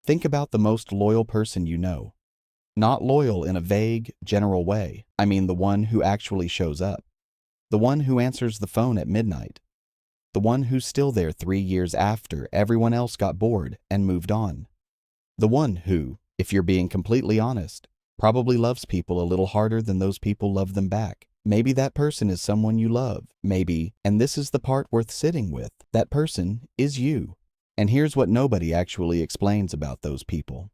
Think about the most loyal person you know. Not loyal in a vague, general way. I mean the one who actually shows up. The one who answers the phone at midnight. The one who's still there 3 years after everyone else got bored and moved on. The one who, if you're being completely honest, probably loves people a little harder than those people love them back. Maybe that person is someone you love. Maybe, and this is the part worth sitting with, that person is you. And here's what nobody actually explains about those people.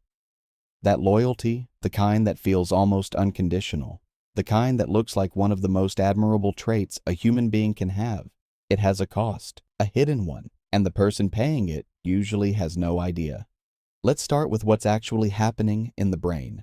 That loyalty, the kind that feels almost unconditional, the kind that looks like one of the most admirable traits a human being can have, it has a cost, a hidden one, and the person paying it usually has no idea. Let's start with what's actually happening in the brain.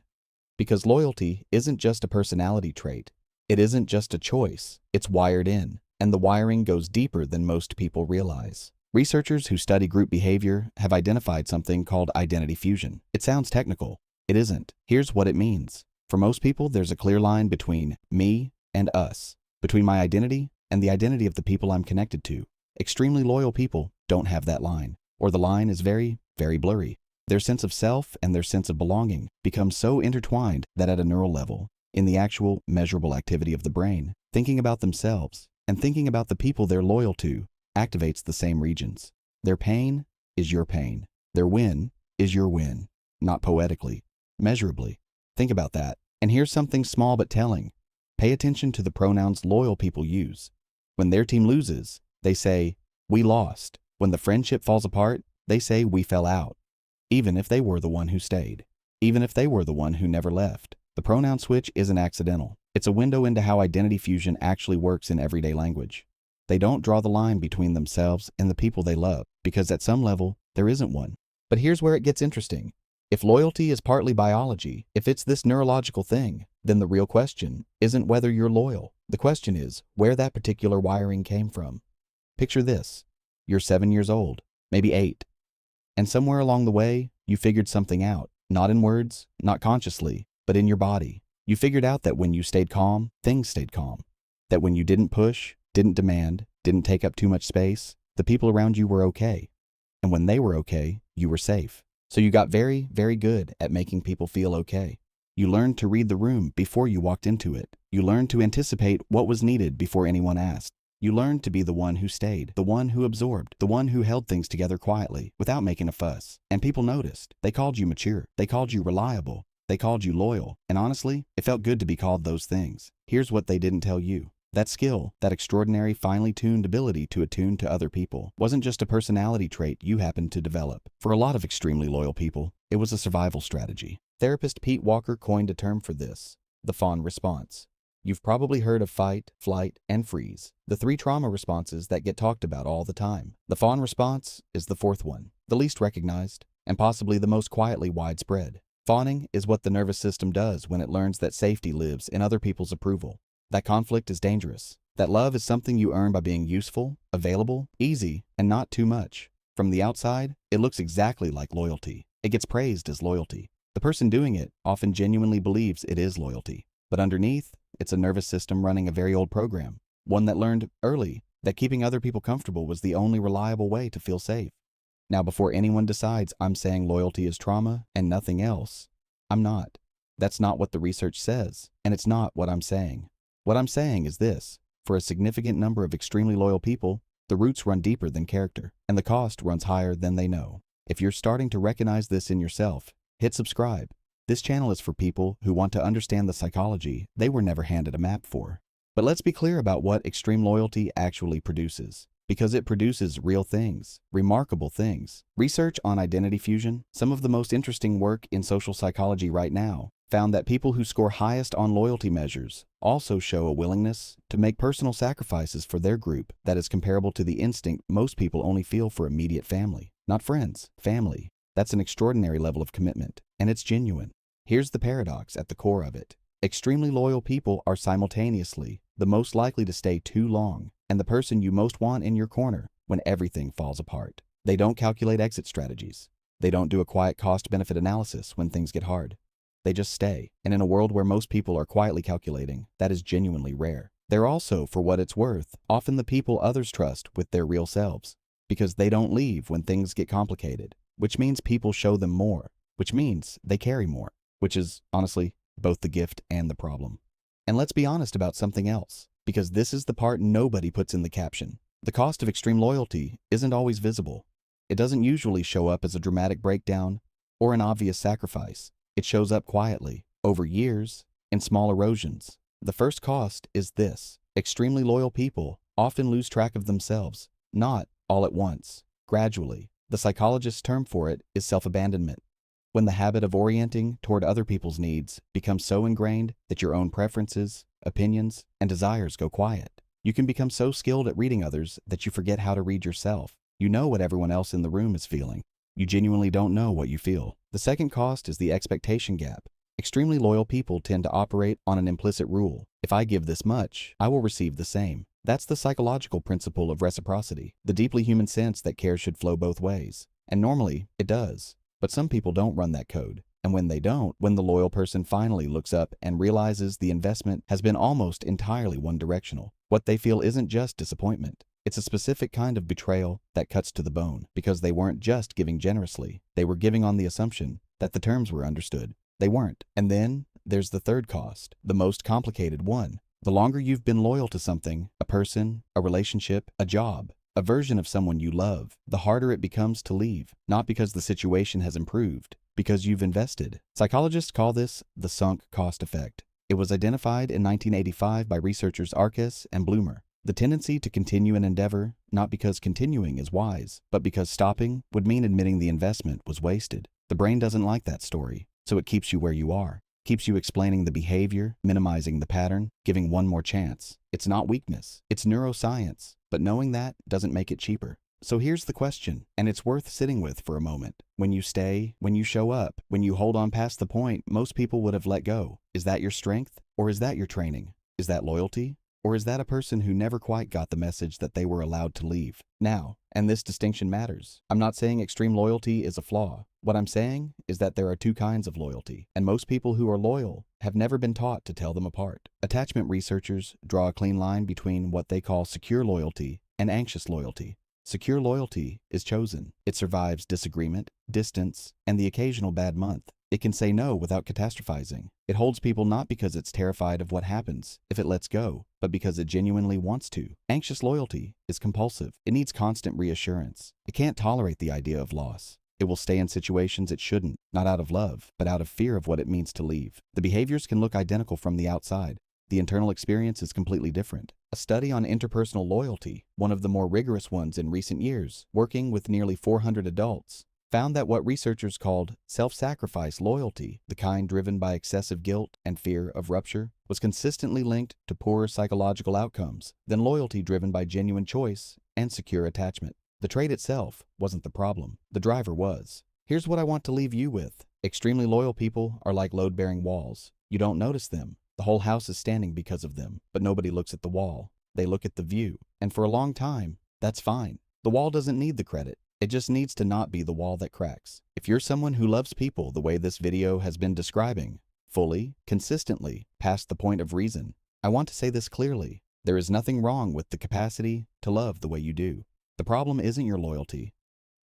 Because loyalty isn't just a personality trait. It isn't just a choice. It's wired in, and the wiring goes deeper than most people realize. Researchers who study group behavior have identified something called identity fusion. It sounds technical. It isn't. Here's what it means. For most people, there's a clear line between me and us, between my identity and the identity of the people I'm connected to. Extremely loyal people don't have that line, or the line is very, very blurry. Their sense of self and their sense of belonging become so intertwined that at a neural level, in the actual measurable activity of the brain, thinking about themselves and thinking about the people they're loyal to activates the same regions. Their pain is your pain. Their win is your win, not poetically, measurably. Think about that. And here's something small but telling. Pay attention to the pronouns loyal people use. When their team loses, they say, "We lost." When the friendship falls apart, they say, "We fell out." Even if they were the one who stayed. Even if they were the one who never left. The pronoun switch isn't accidental. It's a window into how identity fusion actually works in everyday language. They don't draw the line between themselves and the people they love, because at some level, there isn't one. But here's where it gets interesting. If loyalty is partly biology, if it's this neurological thing, then the real question isn't whether you're loyal. The question is where that particular wiring came from. Picture this. You're 7 years old, maybe 8. And somewhere along the way, you figured something out. Not in words, not consciously, but in your body. You figured out that when you stayed calm, things stayed calm. That when you didn't push, didn't demand, didn't take up too much space, the people around you were okay. And when they were okay, you were safe. So you got very, very good at making people feel okay. You learned to read the room before you walked into it. You learned to anticipate what was needed before anyone asked. You learned to be the one who stayed, the one who absorbed, the one who held things together quietly, without making a fuss. And people noticed. They called you mature. They called you reliable. They called you loyal. And honestly, it felt good to be called those things. Here's what they didn't tell you. That skill, that extraordinary finely tuned ability to attune to other people, wasn't just a personality trait you happened to develop. For a lot of extremely loyal people, it was a survival strategy. Therapist Pete Walker coined a term for this, the Fawn response. You've probably heard of fight, flight, and freeze, the 3 trauma responses that get talked about all the time. The Fawn response is the 4th one, the least recognized, and possibly the most quietly widespread. Fawning is what the nervous system does when it learns that safety lives in other people's approval. That conflict is dangerous. That love is something you earn by being useful, available, easy, and not too much. From the outside, it looks exactly like loyalty. It gets praised as loyalty. The person doing it often genuinely believes it is loyalty. But underneath, it's a nervous system running a very old program. One that learned early that keeping other people comfortable was the only reliable way to feel safe. Now, before anyone decides I'm saying loyalty is trauma and nothing else, I'm not. That's not what the research says, and it's not what I'm saying. What I'm saying is this. For a significant number of extremely loyal people, the roots run deeper than character, and the cost runs higher than they know. If you're starting to recognize this in yourself, hit subscribe. This channel is for people who want to understand the psychology they were never handed a map for. But let's be clear about what extreme loyalty actually produces. Because it produces real things, remarkable things. Research on identity fusion, some of the most interesting work in social psychology right now, found that people who score highest on loyalty measures also show a willingness to make personal sacrifices for their group that is comparable to the instinct most people only feel for immediate family. Not friends, family. That's an extraordinary level of commitment, and it's genuine. Here's the paradox at the core of it. Extremely loyal people are simultaneously the most likely to stay too long and the person you most want in your corner when everything falls apart. They don't calculate exit strategies. They don't do a quiet cost-benefit analysis when things get hard. They just stay, and in a world where most people are quietly calculating, that is genuinely rare. They're also, for what it's worth, often the people others trust with their real selves, because they don't leave when things get complicated, which means people show them more. which means they carry more, which is, honestly, both the gift and the problem. And let's be honest about something else, because this is the part nobody puts in the caption. The cost of extreme loyalty isn't always visible. It doesn't usually show up as a dramatic breakdown or an obvious sacrifice. It shows up quietly, over years, in small erosions. The first cost is this: extremely loyal people often lose track of themselves, not all at once, gradually. The psychologist's term for it is self-abandonment. When the habit of orienting toward other people's needs becomes so ingrained that your own preferences, opinions, and desires go quiet. You can become so skilled at reading others that you forget how to read yourself. You know what everyone else in the room is feeling. You genuinely don't know what you feel. The second cost is the expectation gap. Extremely loyal people tend to operate on an implicit rule. If I give this much, I will receive the same. That's the psychological principle of reciprocity, the deeply human sense that care should flow both ways. And normally, it does. But some people don't run that code. And when they don't, when the loyal person finally looks up and realizes the investment has been almost entirely one-directional, what they feel isn't just disappointment. It's a specific kind of betrayal that cuts to the bone, because they weren't just giving generously. They were giving on the assumption that the terms were understood. They weren't. And then there's the third cost, the most complicated one. The longer you've been loyal to something, a person, a relationship, a job, a version of someone you love, the harder it becomes to leave, not because the situation has improved, because you've invested. Psychologists call this the sunk cost effect. It was identified in 1985 by researchers Arcus and Bloomer. The tendency to continue an endeavor, not because continuing is wise, but because stopping would mean admitting the investment was wasted. The brain doesn't like that story, so it keeps you where you are. Keeps you explaining the behavior, minimizing the pattern, giving one more chance. It's not weakness, it's neuroscience, but knowing that doesn't make it cheaper. So here's the question, and it's worth sitting with for a moment. When you stay, when you show up, when you hold on past the point most people would have let go, is that your strength, or is that your training? Is that loyalty? Or is that a person who never quite got the message that they were allowed to leave? Now, and this distinction matters, I'm not saying extreme loyalty is a flaw. What I'm saying is that there are two kinds of loyalty, and most people who are loyal have never been taught to tell them apart. Attachment researchers draw a clean line between what they call secure loyalty and anxious loyalty. Secure loyalty is chosen. It survives disagreement, distance, and the occasional bad month. It can say no without catastrophizing. It holds people not because it's terrified of what happens if it lets go, but because it genuinely wants to. Anxious loyalty is compulsive. It needs constant reassurance. It can't tolerate the idea of loss. It will stay in situations it shouldn't, not out of love, but out of fear of what it means to leave. The behaviors can look identical from the outside. The internal experience is completely different. A study on interpersonal loyalty, one of the more rigorous ones in recent years, working with nearly 400 adults, found that what researchers called self-sacrifice loyalty, the kind driven by excessive guilt and fear of rupture, was consistently linked to poorer psychological outcomes than loyalty driven by genuine choice and secure attachment. The trait itself wasn't the problem. The driver was. Here's what I want to leave you with. Extremely loyal people are like load-bearing walls. You don't notice them. The whole house is standing because of them, but nobody looks at the wall. They look at the view. And for a long time, that's fine. The wall doesn't need the credit. It just needs to not be the wall that cracks. If you're someone who loves people the way this video has been describing, fully, consistently, past the point of reason, I want to say this clearly. There is nothing wrong with the capacity to love the way you do. The problem isn't your loyalty.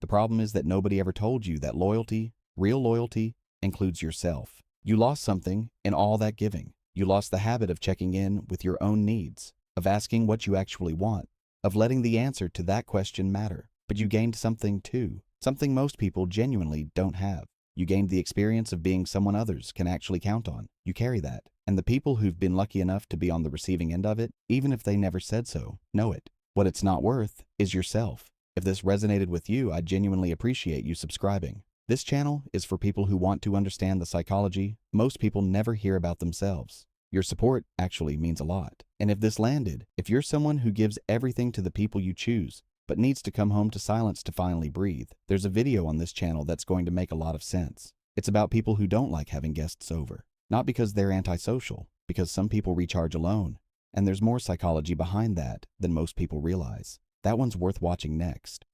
The problem is that nobody ever told you that loyalty, real loyalty, includes yourself. You lost something in all that giving. You lost the habit of checking in with your own needs, of asking what you actually want, of letting the answer to that question matter. But you gained something too, something most people genuinely don't have. You gained the experience of being someone others can actually count on. You carry that. And the people who've been lucky enough to be on the receiving end of it, even if they never said so, know it. What it's not worth is yourself. If this resonated with you, I genuinely appreciate you subscribing. This channel is for people who want to understand the psychology most people never hear about themselves. Your support actually means a lot. And if this landed, if you're someone who gives everything to the people you choose, but needs to come home to silence to finally breathe, there's a video on this channel that's going to make a lot of sense. It's about people who don't like having guests over. Not because they're antisocial, because some people recharge alone. And there's more psychology behind that than most people realize. That one's worth watching next.